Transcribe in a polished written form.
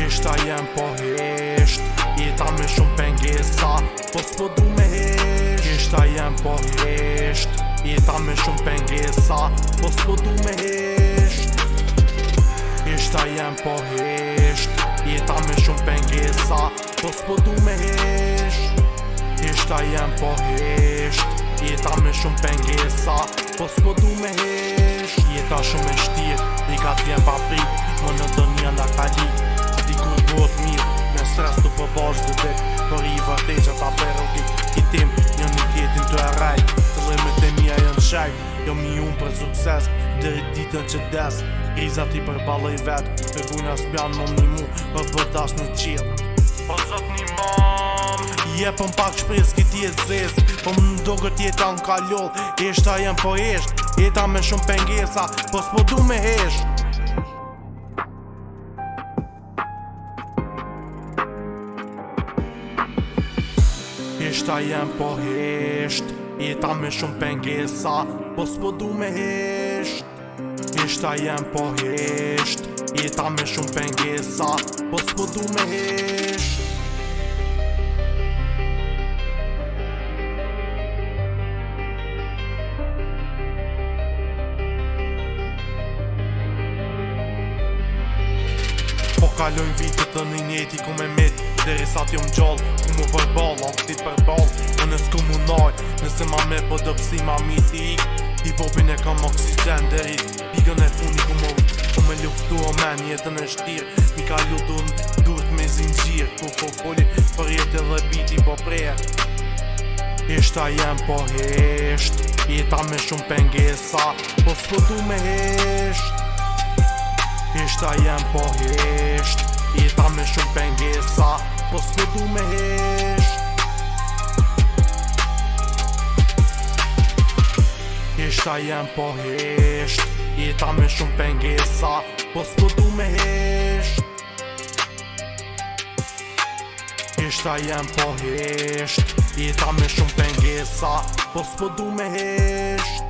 Heshta jem po hesht, jeta me shumë pengesa, po s'po du me hesht. Heshta jem po hesht, jeta me shumë pengesa, po s'po du me hesht. Heshta jem po hesht, jeta me shumë pengesa, po s'po du me hesht. Heshta jem po hesht, jeta me shumë pengesa, po s'po du me hesht. Jeta shumë e shtirë, rikat vjen pa prit, më në dënja nga kalik. Dikur duhet mirë, me stres të përbash dhe dek, për i vërtej që ta perogik i tim, një një tjetin të e rajt, të rëmet e mija jënë shajt, jo mi unë për sukses, deri ditën që des, grizat i përballë i vetë, për bujna s'pjanë më një mu, për përdash në qilë. Po zot një mam, jepën pak shpres kiti e zes, po më ndogët jeta në kalloll, heshta jem po hesht, jeta me shumë pengesa, po s'po du me hesht. Heshta jem po hesht, jeta me shumë pengesa, po s'po du me hesht. Heshta jem po hesht, jeta me shumë pengesa, po s'po du me hesht. Po kalojnë vitet të një njeti ku me mit, deri sa t'jom gjall, ku mu përball, on këtit përball, unë s'ku mu naj, nëse ma me për dëpsi ma miti ik, hip-hopin e kam oksigen deri, pikën e funi ku me luftu o men jetën e shtir, mi ka lutu në durt me zingjir, ku po foli për jetë dhe biti po preje. Heshta jem po hesht, jeta me shumë pengesa, po s'po du me hesht. Heshta jem po hesht, jeta me shumë pengesa, po s'po du me hesht. Heshta jem po hesht, jeta me shumë pengesa, po s'po du me hesht. Heshta jem po hesht, jeta me shumë pengesa, po s'po du me hesht.